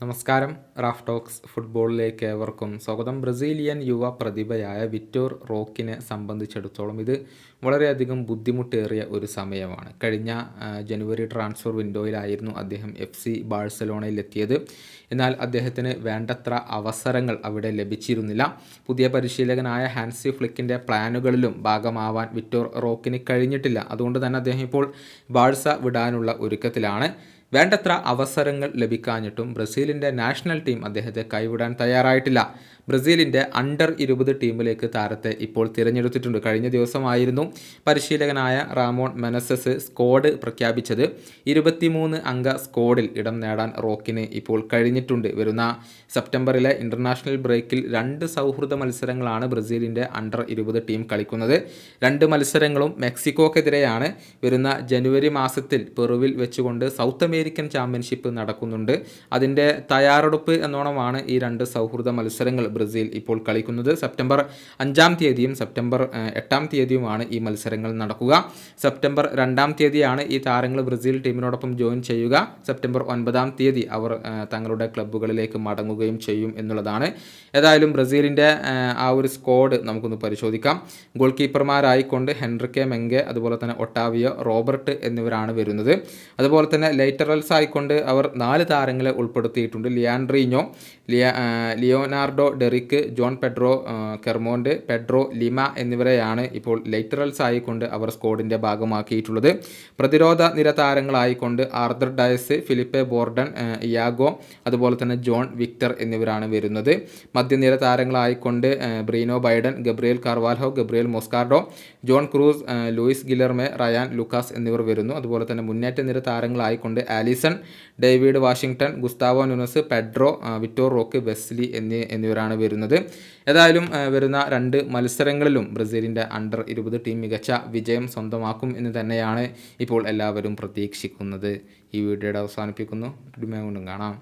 നമസ്കാരം. Raf talks ഫുട്ബോളിലേക്ക് ഏവർക്കും സ്വാഗതം. ബ്രസീലിയൻ യുവ പ്രതിഭയായ വിറ്റോർ റോക്കിനെ സംബന്ധിച്ചിടത്തോളം ഇത് വളരെയധികം ബുദ്ധിമുട്ടേറിയ ഒരു സമയമാണ്. കഴിഞ്ഞ ജനുവരി ട്രാൻസ്ഫർ വിൻഡോയിലായിരുന്നു അദ്ദേഹം FC ബാഴ്സലോണയിലെത്തിയത്. എന്നാൽ അദ്ദേഹത്തിന് വേണ്ടത്ര അവസരങ്ങൾ അവിടെ ലഭിച്ചിരുന്നില്ല. പുതിയ പരിശീലകനായ ഹാൻസി ഫ്ലിക്കിൻ്റെ പ്ലാനുകളിലും ഭാഗമാവാൻ വിറ്റോർ റോക്കിന് കഴിഞ്ഞിട്ടില്ല. അതുകൊണ്ട് തന്നെ അദ്ദേഹം ഇപ്പോൾ ബാഴ്സ വിടാനുള്ള ഒരുക്കത്തിലാണ്. വേണ്ടത്ര അവസരങ്ങൾ ലഭിക്കാഞ്ഞിട്ടും ബ്രസീലിൻ്റെ നാഷണൽ ടീം അദ്ദേഹത്തെ കൈവിടാൻ തയ്യാറായിട്ടില്ല. ബ്രസീലിൻ്റെ അണ്ടർ 20 ടീമിലേക്ക് താരത്തെ ഇപ്പോൾ തിരഞ്ഞെടുത്തിട്ടുണ്ട്. കഴിഞ്ഞ ദിവസമായിരുന്നു പരിശീലകനായ റാമോൺ മെനസസ് സ്ക്വാഡ് പ്രഖ്യാപിച്ചത്. 23 അംഗ സ്ക്വാഡിൽ ഇടം നേടാൻ റോക്കിന് ഇപ്പോൾ കഴിഞ്ഞിട്ടുണ്ട്. വരുന്ന സെപ്റ്റംബറിലെ ഇൻ്റർനാഷണൽ ബ്രേക്കിൽ 2 സൗഹൃദ മത്സരങ്ങളാണ് ബ്രസീലിൻ്റെ അണ്ടർ 20 ടീം കളിക്കുന്നത്. 2 മത്സരങ്ങളും മെക്സിക്കോക്കെതിരെയാണ്. വരുന്ന ജനുവരി മാസത്തിൽ പെറുവിൽ വെച്ചുകൊണ്ട് സൗത്ത് അമേരിക്കൻ ചാമ്പ്യൻഷിപ്പ് നടക്കുന്നുണ്ട്. അതിൻ്റെ തയ്യാറെടുപ്പ് എന്നോണമാണ് ഈ 2 സൗഹൃദ മത്സരങ്ങൾ ബ്രസീൽ ഇപ്പോൾ കളിക്കുന്നത്. സെപ്റ്റംബർ 5-ാം തീയതിയും സെപ്റ്റംബർ 8-ാം തീയതിയുമാണ് ഈ മത്സരങ്ങൾ നടക്കുക. സെപ്റ്റംബർ 2-ാം തീയതിയാണ് ഈ താരങ്ങൾ ബ്രസീൽ ടീമിനോടൊപ്പം ജോയിൻ ചെയ്യുക. സെപ്റ്റംബർ 9-ാം തീയതി അവർ തങ്ങളുടെ ക്ലബ്ബുകളിലേക്ക് മടങ്ങുകയും ചെയ്യും എന്നുള്ളതാണ്. ഏതായാലും ബ്രസീലിൻ്റെ ആ ഒരു സ്ക്വാഡ് നമുക്കൊന്ന് പരിശോധിക്കാം. ഗോൾ കീപ്പർമാരായിക്കൊണ്ട് ഹെൻറിക്കെ മെങ്കെ, അതുപോലെ തന്നെ ഒട്ടാവിയോ, റോബർട്ട് എന്നിവരാണ് വരുന്നത്. അതുപോലെ തന്നെ ലൈറ്ററൽസ് ആയിക്കൊണ്ട് അവർ 4 താരങ്ങളെ ഉൾപ്പെടുത്തിയിട്ടുണ്ട്. ലിയാൻഡ്രീഞ്ഞോ, Leonardo Derek, John Pedro കെർമോണ്ട്, Pedro ലിമ എന്നിവരെയാണ് ഇപ്പോൾ ലൈറ്ററൽസ് ആയിക്കൊണ്ട് അവർ സ്ക്വാഡിൻ്റെ ഭാഗമാക്കിയിട്ടുള്ളത്. പ്രതിരോധ നിര താരങ്ങളായിക്കൊണ്ട് Arthur Dias, Felipe Borden, Iago, അതുപോലെ തന്നെ ജോൺ വിക്ടർ എന്നിവരാണ് വരുന്നത്. മധ്യനിര താരങ്ങളായിക്കൊണ്ട് Breno Bidon, Gabriel Carvalho, Gabriel Moscardo, John Cruz, Luis Guilherme, Rayan Lucas എന്നിവർ വരുന്നു. അതുപോലെ തന്നെ മുന്നേറ്റ നിര താരങ്ങളായിക്കൊണ്ട് Alisson, David Washington, Gustavo Nunes, Pedro, Vitor Roque, Wesley എന്നിവരാണ് വരുന്നത്. ഏതായാലും വരുന്ന 2 മത്സരങ്ങളിലും ബ്രസീലിൻ്റെ അണ്ടർ 20 ടീം മികച്ച വിജയം സ്വന്തമാക്കും എന്ന് തന്നെയാണ് ഇപ്പോൾ എല്ലാവരും പ്രതീക്ഷിക്കുന്നത്. ഈ വീഡിയോയുടെ അവസാനിപ്പിക്കുന്നു. കാണാം.